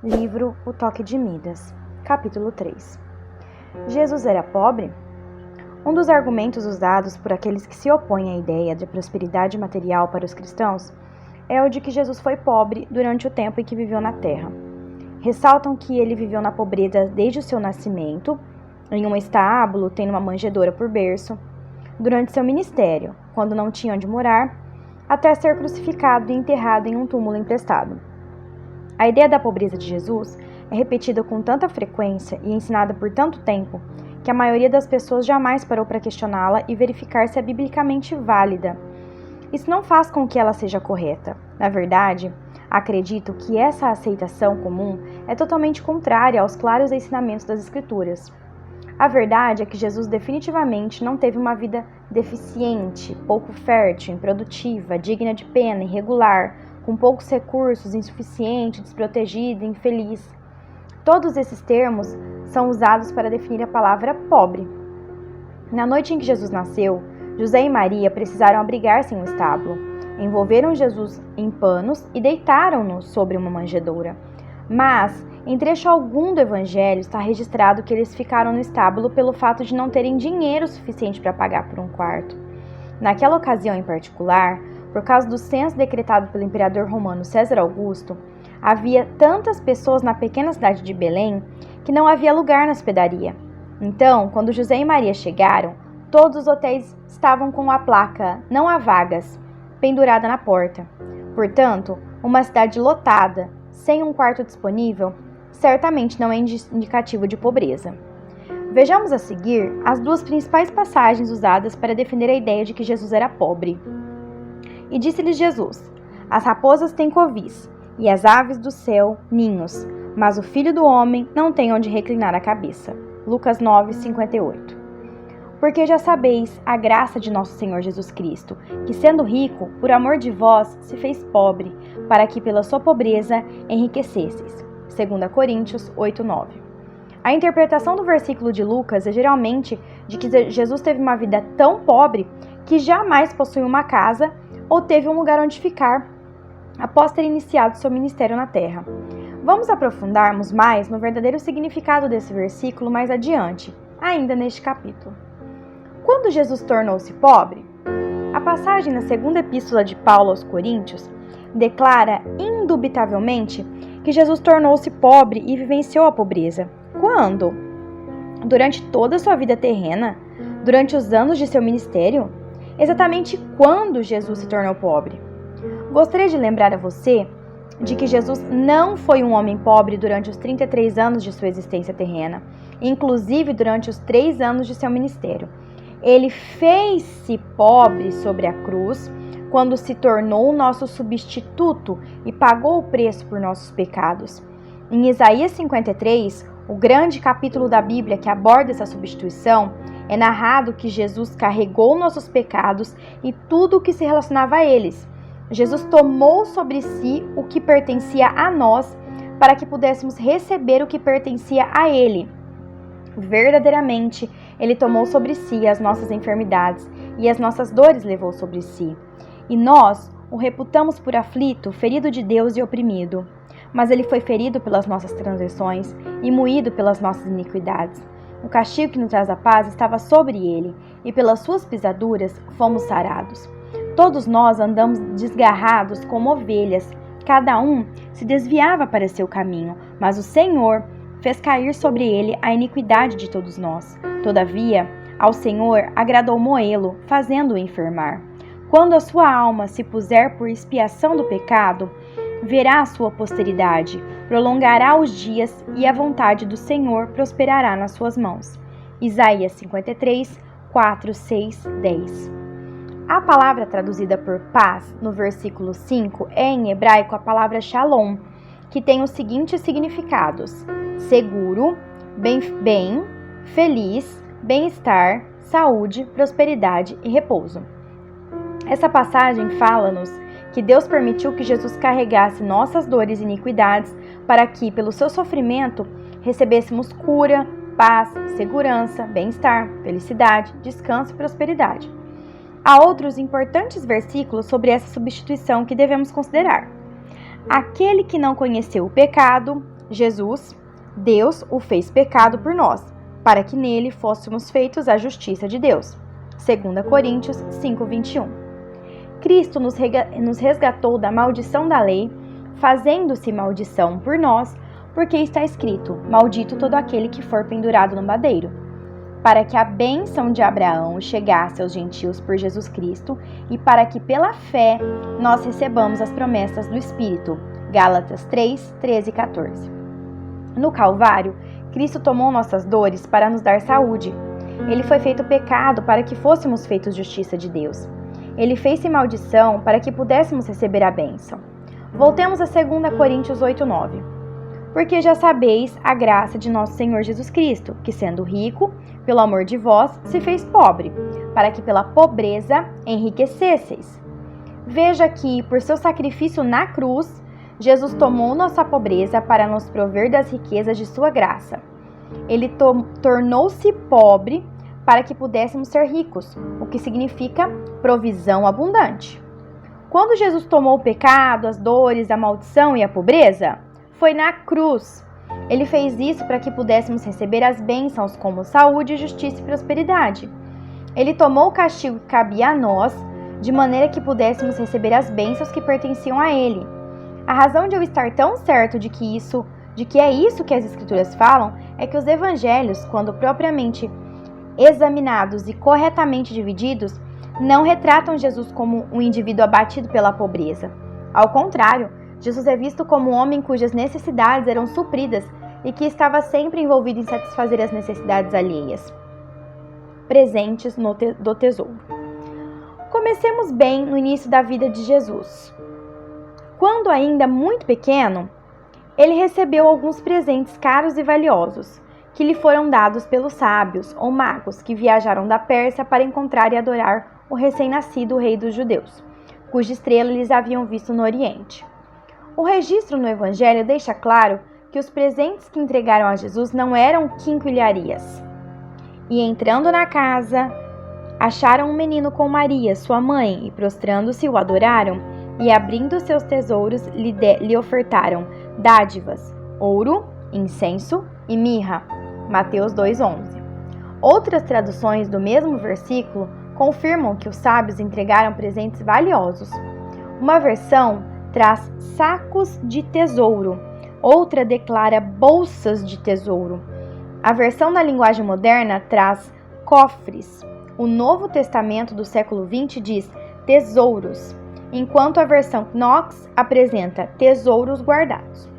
Livro O Toque de Midas, capítulo 3. Jesus era pobre? Um dos argumentos usados por aqueles que se opõem à ideia de prosperidade material para os cristãos é o de que Jesus foi pobre durante o tempo em que viveu na terra. Ressaltam que ele viveu na pobreza desde o seu nascimento, em um estábulo, tendo uma manjedoura por berço, durante seu ministério, quando não tinha onde morar, até ser crucificado e enterrado em um túmulo emprestado. A ideia da pobreza de Jesus é repetida com tanta frequência e ensinada por tanto tempo que a maioria das pessoas jamais parou para questioná-la e verificar se é biblicamente válida. Isso não faz com que ela seja correta. Na verdade, acredito que essa aceitação comum é totalmente contrária aos claros ensinamentos das Escrituras. A verdade é que Jesus definitivamente não teve uma vida deficiente, pouco fértil, improdutiva, digna de pena, irregular, com poucos recursos, insuficiente, desprotegido, infeliz. Todos esses termos são usados para definir a palavra pobre. Na noite em que Jesus nasceu, José e Maria precisaram abrigar-se em um estábulo. Envolveram Jesus em panos e deitaram-no sobre uma manjedoura. Mas, em trecho algum do Evangelho, está registrado que eles ficaram no estábulo pelo fato de não terem dinheiro suficiente para pagar por um quarto. Naquela ocasião em particular, por causa do censo decretado pelo imperador romano César Augusto, havia tantas pessoas na pequena cidade de Belém que não havia lugar na hospedaria. Então, quando José e Maria chegaram, todos os hotéis estavam com a placa "Não há vagas" pendurada na porta. Portanto, uma cidade lotada, sem um quarto disponível, certamente não é indicativo de pobreza. Vejamos a seguir as duas principais passagens usadas para defender a ideia de que Jesus era pobre. E disse-lhes Jesus: as raposas têm covis, e as aves do céu ninhos, mas o Filho do Homem não tem onde reclinar a cabeça. Lucas 9:58. Porque já sabeis a graça de nosso Senhor Jesus Cristo, que sendo rico, por amor de vós, se fez pobre, para que pela sua pobreza enriquecesseis. 2 Coríntios 8:9. A interpretação do versículo de Lucas é geralmente de que Jesus teve uma vida tão pobre que jamais possuiu uma casa ou teve um lugar onde ficar após ter iniciado seu ministério na terra. Vamos aprofundarmos mais no verdadeiro significado desse versículo mais adiante, ainda neste capítulo. Quando Jesus tornou-se pobre? A passagem na segunda epístola de Paulo aos Coríntios declara indubitavelmente que Jesus tornou-se pobre e vivenciou a pobreza. Quando? Durante toda a sua vida terrena? Durante os anos de seu ministério? Exatamente quando Jesus se tornou pobre? Gostaria de lembrar a você de que Jesus não foi um homem pobre durante os 33 anos de sua existência terrena, inclusive durante os 3 anos de seu ministério. Ele fez-se pobre sobre a cruz quando se tornou nosso substituto e pagou o preço por nossos pecados. Em Isaías 53, o grande capítulo da Bíblia que aborda essa substituição, é narrado que Jesus carregou nossos pecados e tudo o que se relacionava a eles. Jesus tomou sobre si o que pertencia a nós para que pudéssemos receber o que pertencia a Ele. Verdadeiramente, Ele tomou sobre si as nossas enfermidades e as nossas dores levou sobre si. E nós o reputamos por aflito, ferido de Deus e oprimido. Mas Ele foi ferido pelas nossas transgressões e moído pelas nossas iniquidades. O castigo que nos traz a paz estava sobre Ele, e pelas suas pisaduras fomos sarados. Todos nós andamos desgarrados como ovelhas, cada um se desviava para seu caminho, mas o Senhor fez cair sobre ele a iniquidade de todos nós. Todavia, ao Senhor agradou moê-lo, fazendo-o enfermar. Quando a sua alma se puser por expiação do pecado, verá a sua posteridade, prolongará os dias e a vontade do Senhor prosperará nas suas mãos. Isaías 53, 4, 6, 10. A palavra traduzida por paz no versículo 5 é em hebraico a palavra shalom, que tem os seguintes significados: seguro, bem, feliz, bem-estar, saúde, prosperidade e repouso. Essa passagem fala-nos que Deus permitiu que Jesus carregasse nossas dores e iniquidades para que, pelo seu sofrimento, recebêssemos cura, paz, segurança, bem-estar, felicidade, descanso e prosperidade. Há outros importantes versículos sobre essa substituição que devemos considerar. Aquele que não conheceu o pecado, Jesus, Deus o fez pecado por nós, para que nele fôssemos feitos a justiça de Deus. 2 Coríntios 5:21. Cristo nos resgatou da maldição da lei, fazendo-se maldição por nós, porque está escrito: maldito todo aquele que for pendurado no madeiro, para que a bênção de Abraão chegasse aos gentios por Jesus Cristo e para que pela fé nós recebamos as promessas do Espírito. Gálatas 3, 13 e 14. No Calvário, Cristo tomou nossas dores para nos dar saúde. Ele foi feito pecado para que fôssemos feitos justiça de Deus. Ele fez-se maldição para que pudéssemos receber a bênção. Voltemos a 2 Coríntios 8:9. Porque já sabeis a graça de nosso Senhor Jesus Cristo, que sendo rico, pelo amor de vós, se fez pobre, para que pela pobreza enriquecesseis. Veja que, por seu sacrifício na cruz, Jesus tomou nossa pobreza para nos prover das riquezas de sua graça. Ele tornou-se pobre para que pudéssemos ser ricos, o que significa provisão abundante. Quando Jesus tomou o pecado, as dores, a maldição e a pobreza, foi na cruz. Ele fez isso para que pudéssemos receber as bênçãos como saúde, justiça e prosperidade. Ele tomou o castigo que cabia a nós, de maneira que pudéssemos receber as bênçãos que pertenciam a Ele. A razão de eu estar tão certo de que é isso que as Escrituras falam é que os evangelhos, quando propriamente examinados e corretamente divididos, não retratam Jesus como um indivíduo abatido pela pobreza. Ao contrário, Jesus é visto como um homem cujas necessidades eram supridas e que estava sempre envolvido em satisfazer as necessidades alheias, presentes do tesouro. Comecemos bem no início da vida de Jesus. Quando ainda muito pequeno, ele recebeu alguns presentes caros e valiosos, que lhe foram dados pelos sábios ou magos que viajaram da Pérsia para encontrar e adorar o recém-nascido rei dos judeus, cuja estrela eles haviam visto no Oriente. O registro no Evangelho deixa claro que os presentes que entregaram a Jesus não eram quinquilharias. E entrando na casa, acharam um menino com Maria, sua mãe, e prostrando-se o adoraram, e abrindo seus tesouros lhe ofertaram dádivas, ouro, incenso e mirra. Mateus 2:11. Outras traduções do mesmo versículo confirmam que os sábios entregaram presentes valiosos. Uma versão traz sacos de tesouro, outra declara bolsas de tesouro. A versão da linguagem moderna traz cofres. O Novo Testamento do século XX diz tesouros, enquanto a versão Knox apresenta tesouros guardados.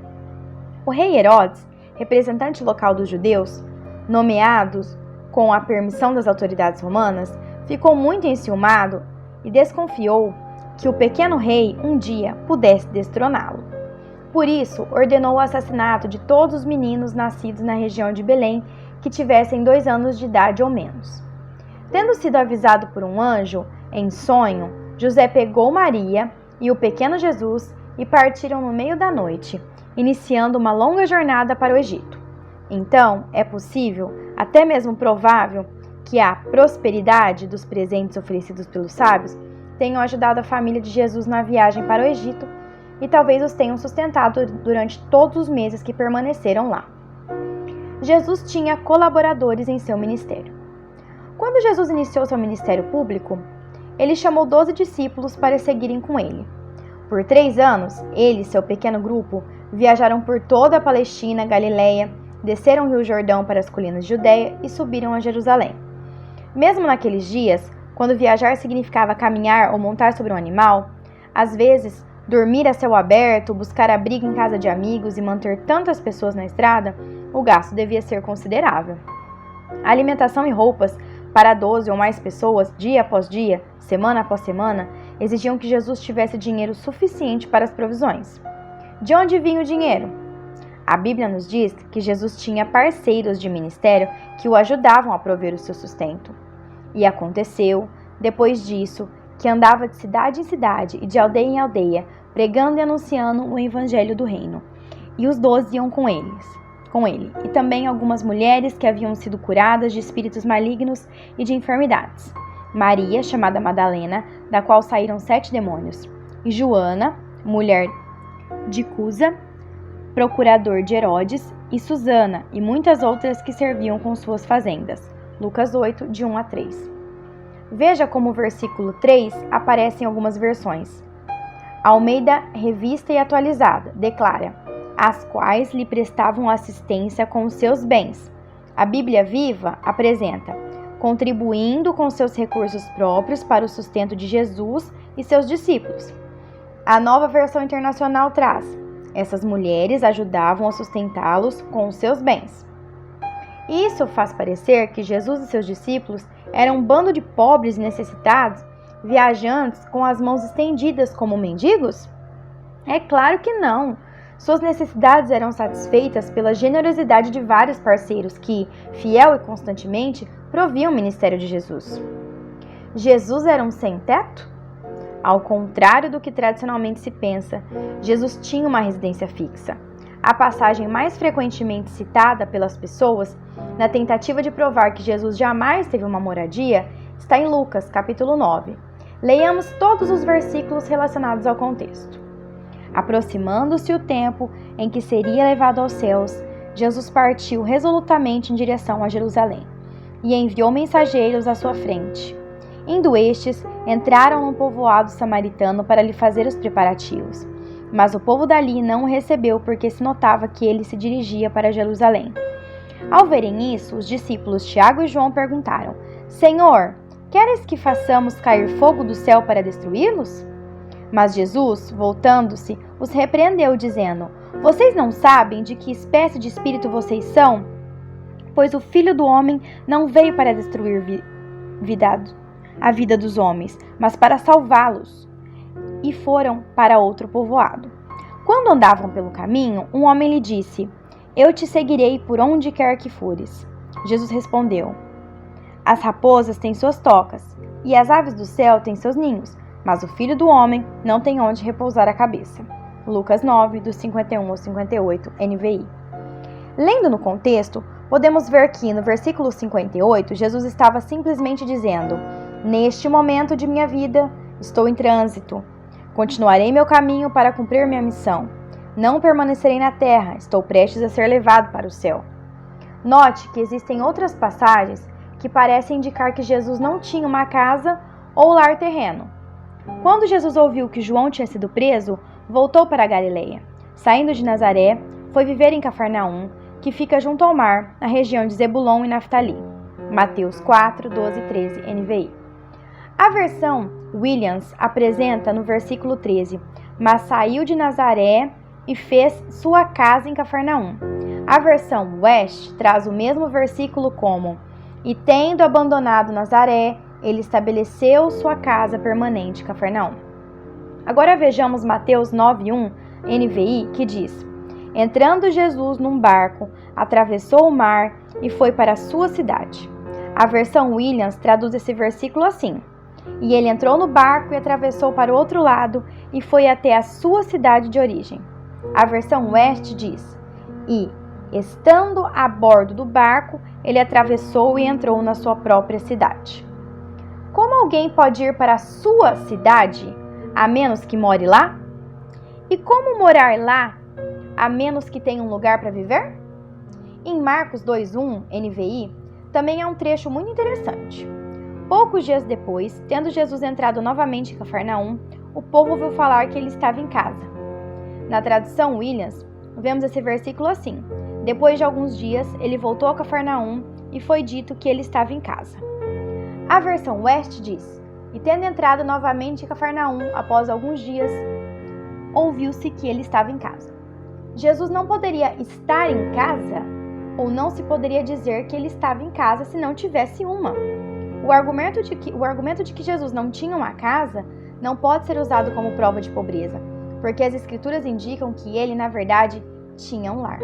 O rei Herodes, representante local dos judeus, nomeados com a permissão das autoridades romanas, ficou muito enciumado e desconfiou que o pequeno rei um dia pudesse destroná-lo. Por isso, ordenou o assassinato de todos os meninos nascidos na região de Belém que tivessem 2 anos de idade ou menos. Tendo sido avisado por um anjo, em sonho, José pegou Maria e o pequeno Jesus e partiram no meio da noite, iniciando uma longa jornada para o Egito. Então, é possível, até mesmo provável, que a prosperidade dos presentes oferecidos pelos sábios tenham ajudado a família de Jesus na viagem para o Egito e talvez os tenham sustentado durante todos os meses que permaneceram lá. Jesus tinha colaboradores em seu ministério. Quando Jesus iniciou seu ministério público, ele chamou 12 discípulos para seguirem com ele. Por 3 anos, ele e seu pequeno grupo viajaram por toda a Palestina, Galileia, desceram o Rio Jordão para as colinas de Judeia e subiram a Jerusalém. Mesmo naqueles dias, quando viajar significava caminhar ou montar sobre um animal, às vezes, dormir a céu aberto, buscar abrigo em casa de amigos e manter tantas pessoas na estrada, o gasto devia ser considerável. A alimentação e roupas para 12 ou mais pessoas, dia após dia, semana após semana, exigiam que Jesus tivesse dinheiro suficiente para as provisões. De onde vinha o dinheiro? A Bíblia nos diz que Jesus tinha parceiros de ministério que o ajudavam a prover o seu sustento. E aconteceu, depois disso, que andava de cidade em cidade e de aldeia em aldeia, pregando e anunciando o evangelho do reino. E os 12 iam com ele, e também algumas mulheres que haviam sido curadas de espíritos malignos e de enfermidades. Maria, chamada Madalena, da qual saíram 7 demônios, e Joana, mulher de Cusa, procurador de Herodes, e Susana, e muitas outras que serviam com suas fazendas. Lucas 8, de 1 a 3. Veja como o versículo 3 aparece em algumas versões. Almeida, revista e atualizada, declara: as quais lhe prestavam assistência com os seus bens. A Bíblia Viva apresenta: contribuindo com seus recursos próprios para o sustento de Jesus e seus discípulos. A Nova Versão Internacional traz: essas mulheres ajudavam a sustentá-los com os seus bens. Isso faz parecer que Jesus e seus discípulos eram um bando de pobres e necessitados, viajantes com as mãos estendidas como mendigos? É claro que não. Suas necessidades eram satisfeitas pela generosidade de vários parceiros que, fiel e constantemente, proviam o ministério de Jesus. Jesus era um sem-teto? Ao contrário do que tradicionalmente se pensa, Jesus tinha uma residência fixa. A passagem mais frequentemente citada pelas pessoas, na tentativa de provar que Jesus jamais teve uma moradia, está em Lucas, capítulo 9. Leiamos todos os versículos relacionados ao contexto. Aproximando-se o tempo em que seria levado aos céus, Jesus partiu resolutamente em direção a Jerusalém e enviou mensageiros à sua frente. Indo estes, entraram num povoado samaritano para lhe fazer os preparativos. Mas o povo dali não o recebeu porque se notava que ele se dirigia para Jerusalém. Ao verem isso, os discípulos Tiago e João perguntaram: Senhor, queres que façamos cair fogo do céu para destruí-los? Mas Jesus, voltando-se, os repreendeu, dizendo: vocês não sabem de que espécie de espírito vocês são? Pois o Filho do Homem não veio para destruir a vida dos homens, mas para salvá-los. E foram para outro povoado. Quando andavam pelo caminho, um homem lhe disse: eu te seguirei por onde quer que fores. Jesus respondeu: as raposas têm suas tocas, e as aves do céu têm seus ninhos, mas o Filho do Homem não tem onde repousar a cabeça. Lucas 9, dos 51 ao 58, NVI. Lendo no contexto, podemos ver que, no versículo 58, Jesus estava simplesmente dizendo: neste momento de minha vida, estou em trânsito. Continuarei meu caminho para cumprir minha missão. Não permanecerei na terra, estou prestes a ser levado para o céu. Note que existem outras passagens que parecem indicar que Jesus não tinha uma casa ou lar terreno. Quando Jesus ouviu que João tinha sido preso, voltou para a Galileia. Saindo de Nazaré, foi viver em Cafarnaum, que fica junto ao mar, na região de Zebulon e Naftali. Mateus 4, 12 e 13, NVI. A versão Williams apresenta no versículo 13: mas saiu de Nazaré e fez sua casa em Cafarnaum. A versão West traz o mesmo versículo como: e tendo abandonado Nazaré, ele estabeleceu sua casa permanente em Cafarnaum. Agora vejamos Mateus 9:1, NVI, que diz: entrando Jesus num barco, atravessou o mar e foi para a sua cidade. A versão Williams traduz esse versículo assim: e ele entrou no barco e atravessou para o outro lado e foi até a sua cidade de origem. A versão West diz: e, estando a bordo do barco, ele atravessou e entrou na sua própria cidade. Como alguém pode ir para a sua cidade, a menos que more lá? E como morar lá, a menos que tenha um lugar para viver? Em Marcos 2:1, NVI, também há um trecho muito interessante. Poucos dias depois, tendo Jesus entrado novamente em Cafarnaum, o povo ouviu falar que ele estava em casa. Na tradução Williams, vemos esse versículo assim: depois de alguns dias, ele voltou a Cafarnaum e foi dito que ele estava em casa. A versão West diz: e tendo entrado novamente em Cafarnaum, após alguns dias, ouviu-se que ele estava em casa. Jesus não poderia estar em casa, ou não se poderia dizer que ele estava em casa se não tivesse uma. O argumento de que Jesus não tinha uma casa não pode ser usado como prova de pobreza, porque as Escrituras indicam que ele, na verdade, tinha um lar.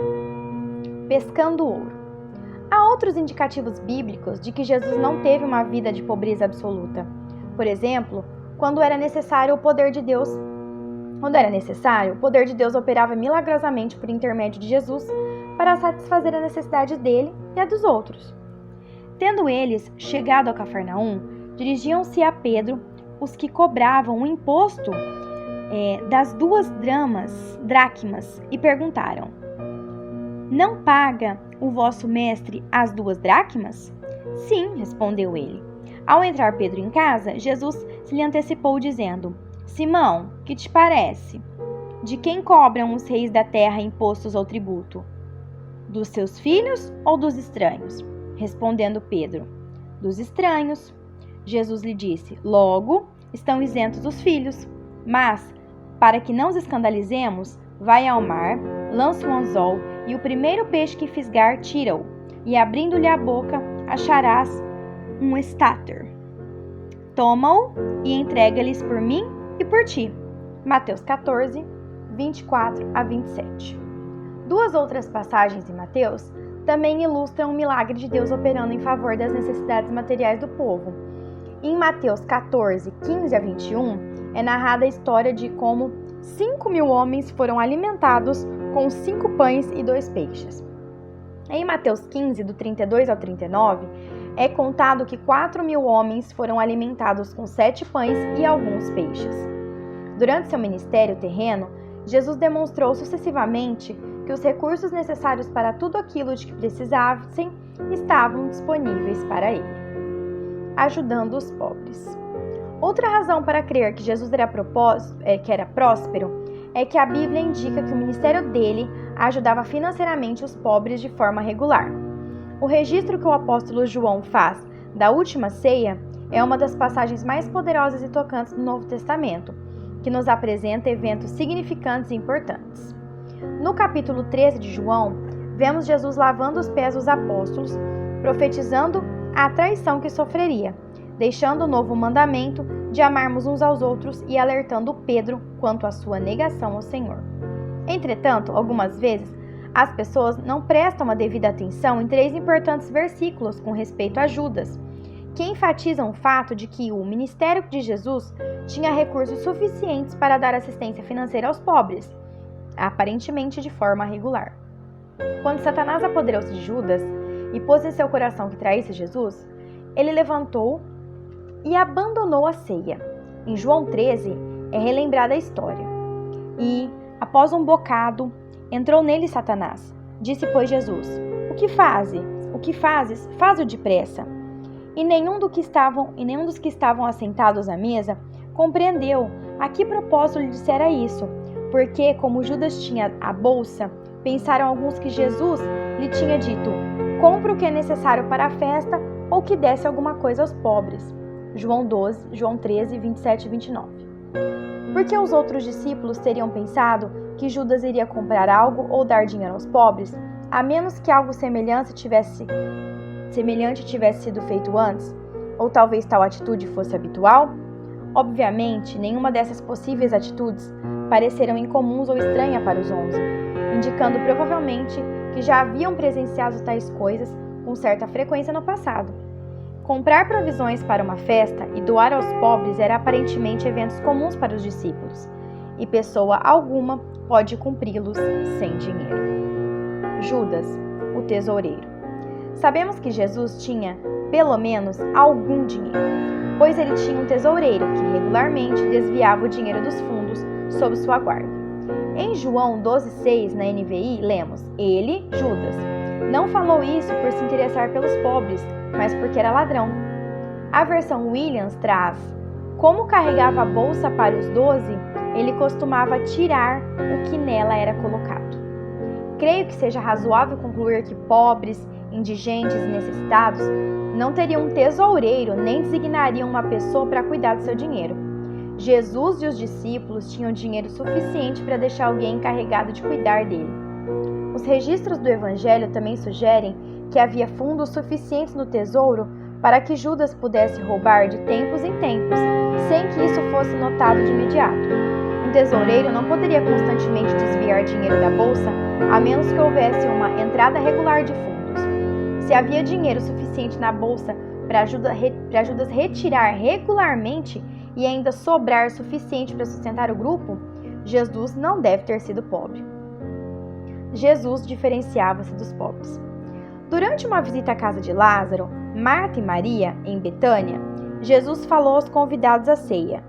Pescando ouro. Há outros indicativos bíblicos de que Jesus não teve uma vida de pobreza absoluta. Por exemplo, quando era necessário, o poder de Deus operava milagrosamente por intermédio de Jesus para satisfazer a necessidade dele e a dos outros. Tendo eles chegado a Cafarnaum, dirigiam-se a Pedro os que cobravam o imposto das 2 dracmas e perguntaram: Não paga o vosso mestre as 2 dracmas? Sim, respondeu ele. Ao entrar Pedro em casa, Jesus se lhe antecipou dizendo: Simão, que te parece? De quem cobram os reis da terra impostos ou tributo? Dos seus filhos ou dos estranhos? Respondendo Pedro: Dos estranhos. Jesus lhe disse: Logo, estão isentos os filhos. Mas, para que não os escandalizemos, vai ao mar, lança um anzol, e o primeiro peixe que fisgar, tira-o, e abrindo-lhe a boca, acharás um estáter. Toma-o e entrega-lhes por mim e por ti. Mateus 14, 24 a 27. 2 outras passagens em Mateus também ilustram o milagre de Deus operando em favor das necessidades materiais do povo. Em Mateus 14, 15 a 21, é narrada a história de como 5.000 homens foram alimentados com 5 pães e 2 peixes. Em Mateus 15, do 32 ao 39, é contado que 4.000 homens foram alimentados com 7 pães e alguns peixes. Durante seu ministério terreno, Jesus demonstrou sucessivamente que os recursos necessários para tudo aquilo de que precisassem estavam disponíveis para ele, ajudando os pobres. Outra razão para crer que Jesus era próspero é que a Bíblia indica que o ministério dele ajudava financeiramente os pobres de forma regular. O registro que o apóstolo João faz da última ceia é uma das passagens mais poderosas e tocantes do Novo Testamento, que nos apresenta eventos significantes e importantes. No capítulo 13 de João, vemos Jesus lavando os pés dos apóstolos, profetizando a traição que sofreria, deixando o novo mandamento de amarmos uns aos outros e alertando Pedro quanto à sua negação ao Senhor. Entretanto, algumas vezes, as pessoas não prestam a devida atenção em 3 importantes versículos com respeito a Judas, que enfatizam o fato de que o ministério de Jesus tinha recursos suficientes para dar assistência financeira aos pobres, aparentemente de forma regular. Quando Satanás apoderou-se de Judas e pôs em seu coração que traísse Jesus, ele levantou e abandonou a ceia. Em João 13 é relembrada a história. E, após um bocado, entrou nele Satanás. Disse, pois, Jesus: O que fazes? Faz-o depressa. E nenhum dos que estavam assentados à mesa compreendeu a que propósito lhe dissera isso, porque, como Judas tinha a bolsa, pensaram alguns que Jesus lhe tinha dito: compra o que é necessário para a festa, ou que desse alguma coisa aos pobres. João 13, 27 e 29. Porque os outros discípulos teriam pensado que Judas iria comprar algo ou dar dinheiro aos pobres, a menos que algo semelhante tivesse sido feito antes, ou talvez tal atitude fosse habitual? Obviamente, nenhuma dessas possíveis atitudes pareceram incomuns ou estranhas para os 11, indicando provavelmente que já haviam presenciado tais coisas com certa frequência no passado. Comprar provisões para uma festa e doar aos pobres era aparentemente eventos comuns para os discípulos, e pessoa alguma pode cumpri-los sem dinheiro. Judas, o tesoureiro. Sabemos que Jesus tinha, pelo menos, algum dinheiro, pois ele tinha um tesoureiro que regularmente desviava o dinheiro dos fundos sob sua guarda. Em João 12,6, na NVI, lemos: Ele, Judas, não falou isso por se interessar pelos pobres, mas porque era ladrão. A versão Williams traz: Como carregava a bolsa para os 12, ele costumava tirar o que nela era colocado. Creio que seja razoável concluir que pobres, indigentes e necessitados não teriam um tesoureiro nem designariam uma pessoa para cuidar do seu dinheiro. Jesus e os discípulos tinham dinheiro suficiente para deixar alguém encarregado de cuidar dele. Os registros do Evangelho também sugerem que havia fundos suficientes no tesouro para que Judas pudesse roubar de tempos em tempos, sem que isso fosse notado de imediato. Um tesoureiro não poderia constantemente desviar dinheiro da bolsa, a menos que houvesse uma entrada regular de fundos. Se havia dinheiro suficiente na bolsa para Judas retirar regularmente e ainda sobrar suficiente para sustentar o grupo, Jesus não deve ter sido pobre. Jesus diferenciava-se dos pobres. Durante uma visita à casa de Lázaro, Marta e Maria, em Betânia, Jesus falou aos convidados à ceia: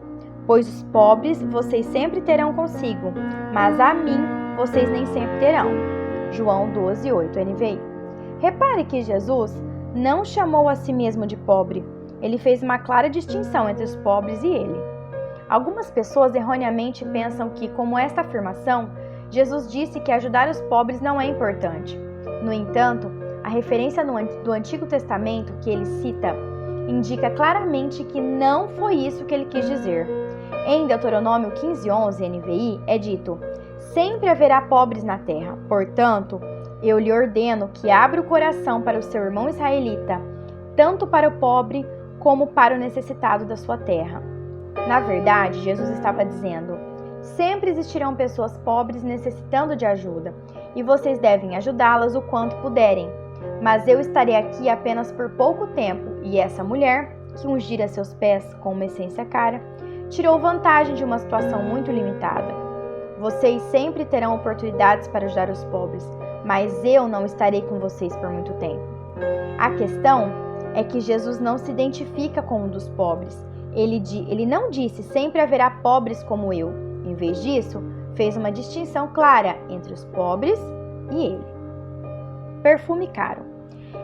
Pois os pobres vocês sempre terão consigo, mas a mim vocês nem sempre terão. João 12:8 NVI. Repare que Jesus não chamou a si mesmo de pobre. Ele fez uma clara distinção entre os pobres e ele. Algumas pessoas erroneamente pensam que, como esta afirmação, Jesus disse que ajudar os pobres não é importante. No entanto, a referência do Antigo Testamento que ele cita indica claramente que não foi isso que ele quis dizer. Em Deuteronômio 15:11 NVI é dito: sempre haverá pobres na terra, portanto, eu lhe ordeno que abra o coração para o seu irmão israelita, tanto para o pobre como para o necessitado da sua terra. Na verdade, Jesus estava dizendo: sempre existirão pessoas pobres necessitando de ajuda, e vocês devem ajudá-las o quanto puderem. Mas eu estarei aqui apenas por pouco tempo, e essa mulher, que ungira seus pés com uma essência cara, tirou vantagem de uma situação muito limitada. Vocês sempre terão oportunidades para ajudar os pobres, mas eu não estarei com vocês por muito tempo. A questão é que Jesus não se identifica com um dos pobres. Ele não disse sempre haverá pobres como eu. Em vez disso, fez uma distinção clara entre os pobres e ele. Perfume caro.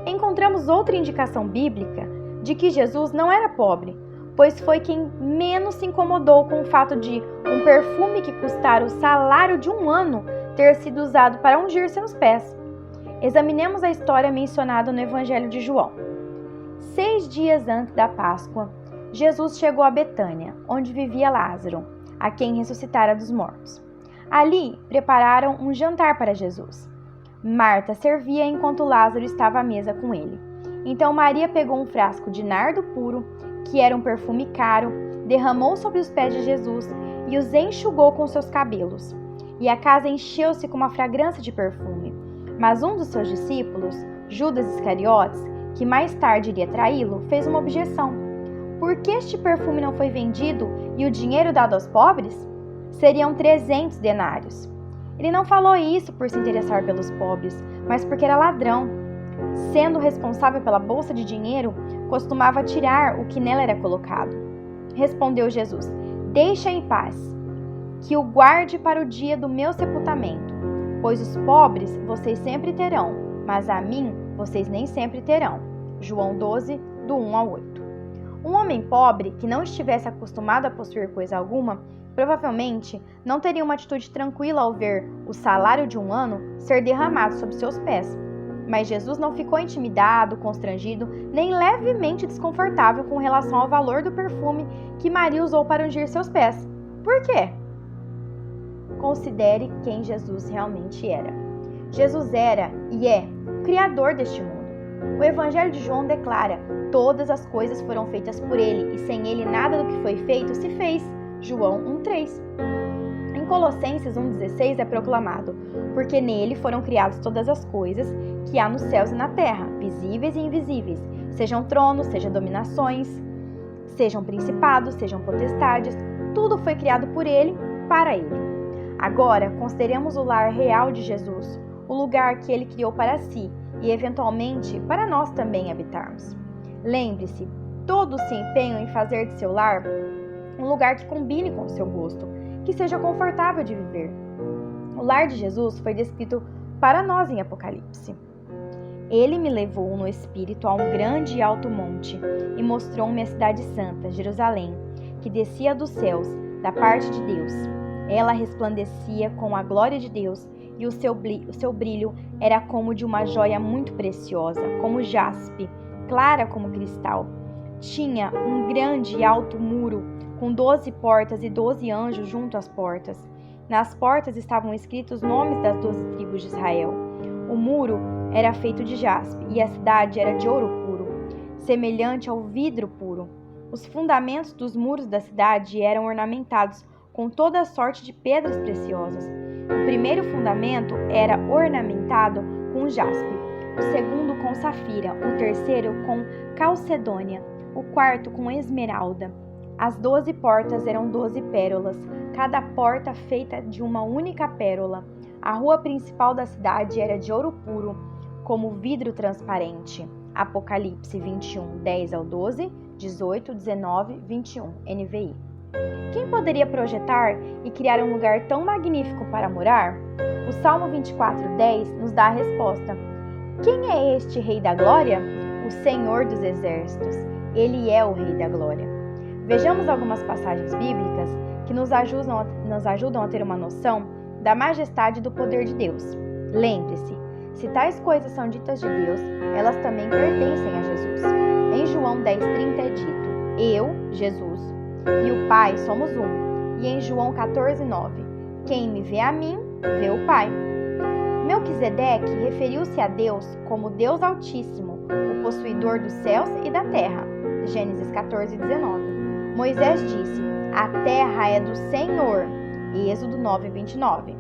Encontramos outra indicação bíblica de que Jesus não era pobre, pois foi quem menos se incomodou com o fato de um perfume que custara o salário de um ano ter sido usado para ungir seus pés. Examinemos a história mencionada no Evangelho de João. 6 dias antes da Páscoa, Jesus chegou a Betânia, onde vivia Lázaro, a quem ressuscitara dos mortos. Ali, prepararam um jantar para Jesus. Marta servia enquanto Lázaro estava à mesa com ele. Então Maria pegou um frasco de nardo puro, que era um perfume caro, derramou sobre os pés de Jesus e os enxugou com seus cabelos. E a casa encheu-se com uma fragrância de perfume. Mas um dos seus discípulos, Judas Iscariotes, que mais tarde iria traí-lo, fez uma objeção. Por que este perfume não foi vendido e o dinheiro dado aos pobres? Seriam 300 denários. Ele não falou isso por se interessar pelos pobres, mas porque era ladrão. Sendo responsável pela bolsa de dinheiro, costumava tirar o que nela era colocado. Respondeu Jesus: deixa em paz, que o guarde para o dia do meu sepultamento. Pois os pobres vocês sempre terão, mas a mim vocês nem sempre terão. João 12, do 1 ao 8. Um homem pobre que não estivesse acostumado a possuir coisa alguma, provavelmente não teria uma atitude tranquila ao ver o salário de um ano ser derramado sobre seus pés. Mas Jesus não ficou intimidado, constrangido, nem levemente desconfortável com relação ao valor do perfume que Maria usou para ungir seus pés. Por quê? Considere quem Jesus realmente era. Jesus era e é o Criador deste mundo. O Evangelho de João declara: todas as coisas foram feitas por ele, e sem ele nada do que foi feito se fez. João 1:3. Em Colossenses 1:16 é proclamado: porque nele foram criadas todas as coisas que há nos céus e na terra, visíveis e invisíveis, sejam tronos, sejam dominações, sejam principados, sejam potestades, tudo foi criado por ele, para ele. Agora, consideremos o lar real de Jesus, o lugar que ele criou para si e, eventualmente, para nós também habitarmos. Lembre-se, todos se empenham em fazer de seu lar um lugar que combine com o seu gosto, que seja confortável de viver. O lar de Jesus foi descrito para nós em Apocalipse. Ele me levou no Espírito a um grande e alto monte e mostrou-me a cidade santa, Jerusalém, que descia dos céus, da parte de Deus. Ela resplandecia com a glória de Deus e o seu brilho era como de uma joia muito preciosa, como jaspe, clara como cristal. Tinha um grande e alto muro, com 12 portas e 12 anjos junto às portas. Nas portas estavam escritos os nomes das 12 tribos de Israel. O muro era feito de jaspe e a cidade era de ouro puro, semelhante ao vidro puro. Os fundamentos dos muros da cidade eram ornamentados com toda sorte de pedras preciosas. O primeiro fundamento era ornamentado com jaspe, o segundo com safira, o terceiro com calcedônia, o quarto com esmeralda. As 12 portas eram 12 pérolas, cada porta feita de uma única pérola. A rua principal da cidade era de ouro puro, como vidro transparente. Apocalipse 21, 10 ao 12, 18, 19, 21, NVI. Quem poderia projetar e criar um lugar tão magnífico para morar? O Salmo 24:10 nos dá a resposta. Quem é este Rei da Glória? O Senhor dos Exércitos. Ele é o Rei da Glória. Vejamos algumas passagens bíblicas que nos ajudam a ter uma noção da majestade e do poder de Deus. Lembre-se, se tais coisas são ditas de Deus, elas também pertencem a Jesus. Em João 10:30 é dito: Eu, Jesus, e o Pai somos um. E em João 14:9, quem me vê a mim, vê o Pai. Melquisedeque referiu-se a Deus como Deus Altíssimo, o possuidor dos céus e da terra. Gênesis 14:19. Moisés disse: a terra é do Senhor. Êxodo 9:29.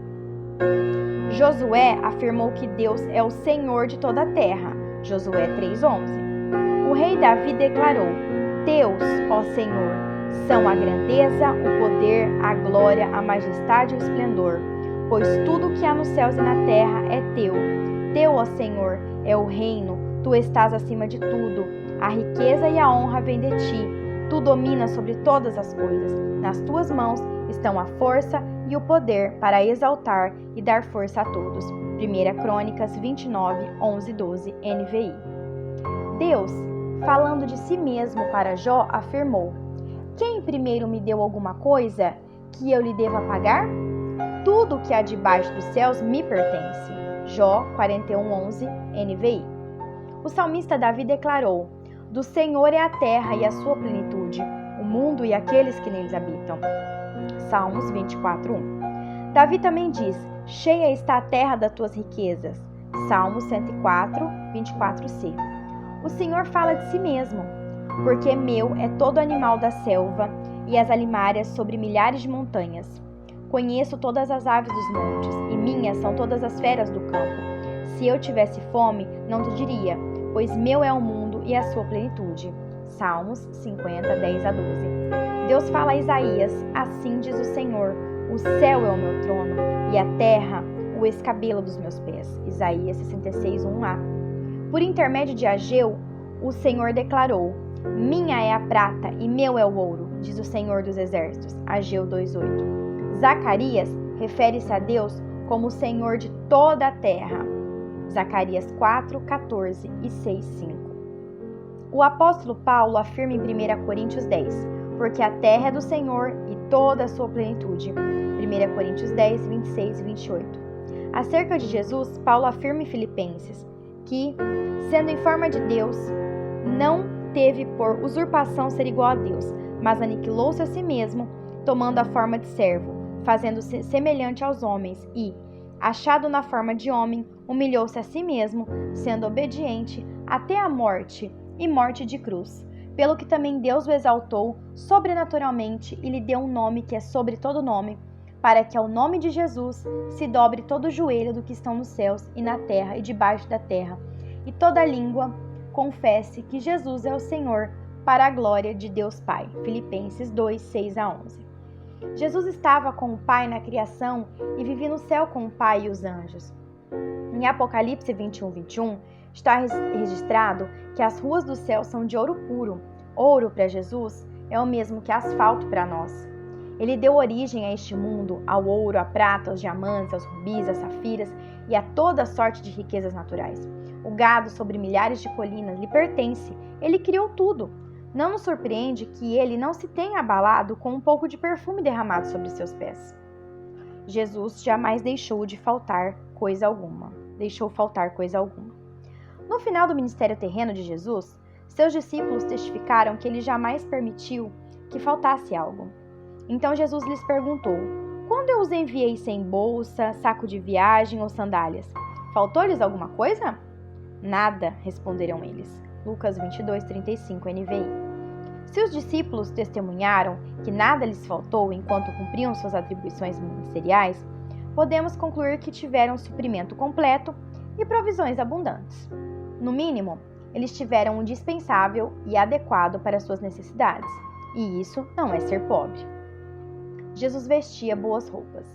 Josué afirmou que Deus é o Senhor de toda a terra. Josué 3:11. O rei Davi declarou: Teus, ó Senhor, são a grandeza, o poder, a glória, a majestade e o esplendor, pois tudo o que há nos céus e na terra é teu. Teu, ó Senhor, é o reino, tu estás acima de tudo. A riqueza e a honra vêm de ti. Tu dominas sobre todas as coisas. Nas tuas mãos estão a força e o poder para exaltar e dar força a todos. 1 Crônicas 29:11-12 NVI. Deus, falando de si mesmo para Jó, afirmou: Quem primeiro me deu alguma coisa que eu lhe deva pagar? Tudo que há debaixo dos céus me pertence. Jó 41:11 NVI. O salmista Davi declarou: Do Senhor é a terra e a sua plenitude, o mundo e aqueles que neles habitam. Salmos 24:1. Davi também diz: Cheia está a terra das tuas riquezas. Salmos 104:24c. O Senhor fala de si mesmo: Porque meu é todo animal da selva e as alimárias sobre milhares de montanhas. Conheço todas as aves dos montes, e minhas são todas as feras do campo. Se eu tivesse fome, não te diria, pois meu é o mundo e a sua plenitude. Salmos 50:10-12. Deus fala a Isaías: Assim diz o Senhor: O céu é o meu trono, e a terra o escabelo dos meus pés. Isaías 66:1a. Por intermédio de Ageu, o Senhor declarou: Minha é a prata e meu é o ouro, diz o Senhor dos Exércitos. Ageu 2:8. Zacarias refere-se a Deus como o Senhor de toda a terra. Zacarias 4:14 e 6:5. O apóstolo Paulo afirma em 1 Coríntios 10, porque a terra é do Senhor e toda a sua plenitude. 1 Coríntios 10, 26 e 28. Acerca de Jesus, Paulo afirma em Filipenses que, sendo em forma de Deus, não teve por usurpação ser igual a Deus, mas aniquilou-se a si mesmo, tomando a forma de servo, fazendo-se semelhante aos homens e, achado na forma de homem, humilhou-se a si mesmo, sendo obediente até a morte e morte de cruz. Pelo que também Deus o exaltou sobrenaturalmente e lhe deu um nome que é sobre todo nome, para que ao nome de Jesus se dobre todo o joelho do que estão nos céus e na terra e debaixo da terra, e toda língua confesse que Jesus é o Senhor, para a glória de Deus Pai. Filipenses 2, 6-11. Jesus estava com o Pai na criação e vivia no céu com o Pai e os anjos. Em Apocalipse 21:21, está registrado que as ruas do céu são de ouro puro. Ouro para Jesus é o mesmo que asfalto para nós. Ele deu origem a este mundo, ao ouro, à prata, aos diamantes, aos rubis, às safiras e a toda sorte de riquezas naturais. O gado sobre milhares de colinas lhe pertence. Ele criou tudo. Não nos surpreende que ele não se tenha abalado com um pouco de perfume derramado sobre seus pés. Jesus jamais deixou faltar coisa alguma. No final do ministério terreno de Jesus, seus discípulos testificaram que ele jamais permitiu que faltasse algo. Então Jesus lhes perguntou: Quando eu os enviei sem bolsa, saco de viagem ou sandálias, faltou-lhes alguma coisa? Nada, responderam eles. Lucas 22:35 NVI. Se os discípulos testemunharam que nada lhes faltou enquanto cumpriam suas atribuições ministeriais, podemos concluir que tiveram suprimento completo e provisões abundantes. No mínimo, eles tiveram o dispensável e adequado para suas necessidades, e isso não é ser pobre. Jesus vestia boas roupas.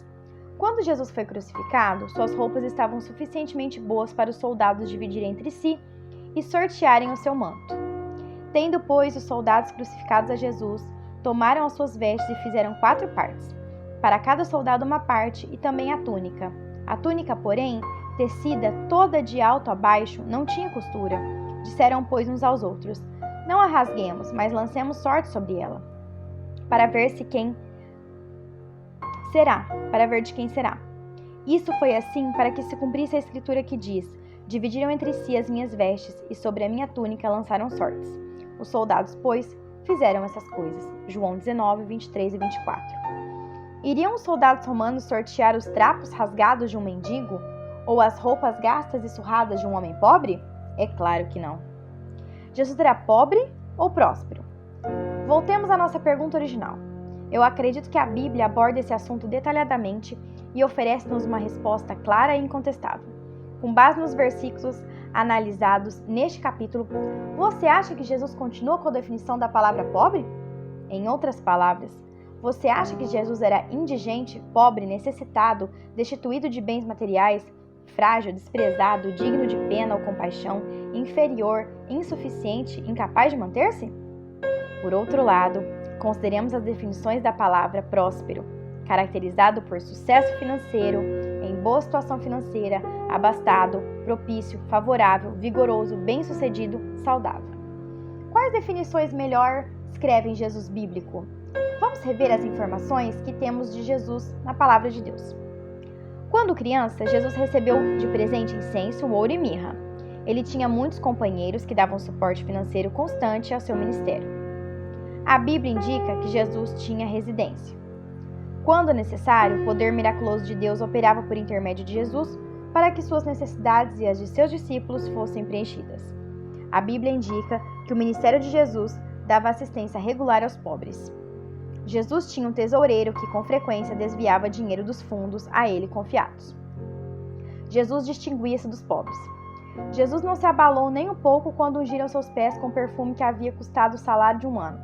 Quando Jesus foi crucificado, suas roupas estavam suficientemente boas para os soldados dividirem entre si e sortearem o seu manto. Tendo, pois, os soldados crucificados a Jesus, tomaram as suas vestes e fizeram 4 partes. Para cada soldado uma parte, e também a túnica. A túnica, porém, tecida toda de alto a baixo, não tinha costura. Disseram, pois, uns aos outros: não a rasguemos, mas lancemos sorte sobre ela, para ver de quem será. Isso foi assim para que se cumprisse a escritura que diz: dividiram entre si as minhas vestes, e sobre a minha túnica lançaram sortes. Os soldados, pois, fizeram essas coisas. João 19, 23 e 24. Iriam os soldados romanos sortear os trapos rasgados de um mendigo? Ou as roupas gastas e surradas de um homem pobre? É claro que não. Jesus era pobre ou próspero? Voltemos à nossa pergunta original. Eu acredito que a Bíblia aborda esse assunto detalhadamente e oferece-nos uma resposta clara e incontestável. Com base nos versículos analisados neste capítulo, você acha que Jesus continua com a definição da palavra pobre? Em outras palavras, você acha que Jesus era indigente, pobre, necessitado, destituído de bens materiais, frágil, desprezado, digno de pena ou compaixão, inferior, insuficiente, incapaz de manter-se? Por outro lado, consideremos as definições da palavra próspero, caracterizado por sucesso financeiro, em boa situação financeira, abastado, propício, favorável, vigoroso, bem-sucedido, saudável. Quais definições melhor escrevem Jesus bíblico? Vamos rever as informações que temos de Jesus na palavra de Deus. Quando criança, Jesus recebeu de presente incenso, ouro e mirra. Ele tinha muitos companheiros que davam suporte financeiro constante ao seu ministério. A Bíblia indica que Jesus tinha residência. Quando necessário, o poder miraculoso de Deus operava por intermédio de Jesus para que suas necessidades e as de seus discípulos fossem preenchidas. A Bíblia indica que o ministério de Jesus dava assistência regular aos pobres. Jesus tinha um tesoureiro que com frequência desviava dinheiro dos fundos a ele confiados. Jesus distinguia-se dos pobres. Jesus não se abalou nem um pouco quando ungiram seus pés com perfume que havia custado o salário de um ano.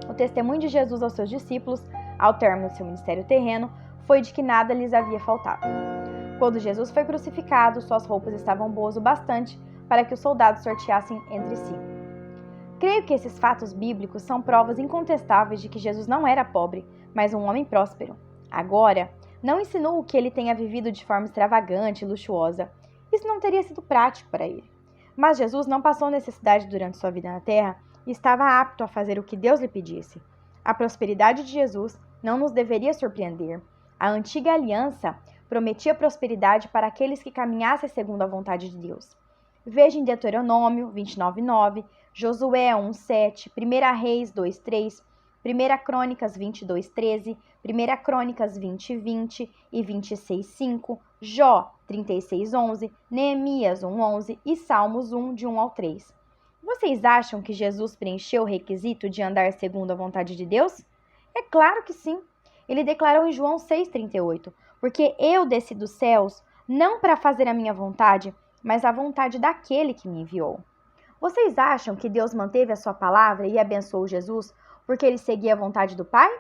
O testemunho de Jesus aos seus discípulos, ao término do seu ministério terreno, foi de que nada lhes havia faltado. Quando Jesus foi crucificado, suas roupas estavam boas o bastante para que os soldados sorteassem entre si. Creio que esses fatos bíblicos são provas incontestáveis de que Jesus não era pobre, mas um homem próspero. Agora, não ensinou que ele tenha vivido de forma extravagante e luxuosa. Isso não teria sido prático para ele. Mas Jesus não passou necessidade durante sua vida na terra e estava apto a fazer o que Deus lhe pedisse. A prosperidade de Jesus não nos deveria surpreender. A antiga aliança prometia prosperidade para aqueles que caminhassem segundo a vontade de Deus. Veja em Deuteronômio 29:9, Josué 1:7, 1 Reis 2:3, 1 Crônicas 22:13, 1 Crônicas 20:20 e 26:5, Jó 36:11, Neemias 1:11 e Salmos 1, de 1 ao 3. Vocês acham que Jesus preencheu o requisito de andar segundo a vontade de Deus? É claro que sim. Ele declarou em João 6:38, porque eu desci dos céus não para fazer a minha vontade, mas a vontade daquele que me enviou. Vocês acham que Deus manteve a sua palavra e abençoou Jesus porque ele seguia a vontade do Pai?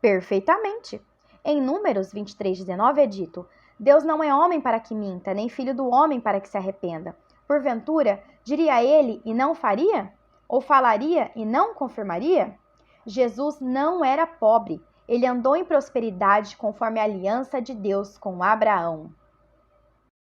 Perfeitamente. Em Números 23:19 é dito: Deus não é homem para que minta, nem filho do homem para que se arrependa. Porventura, diria ele e não faria? Ou falaria e não confirmaria? Jesus não era pobre. Ele andou em prosperidade conforme a aliança de Deus com Abraão.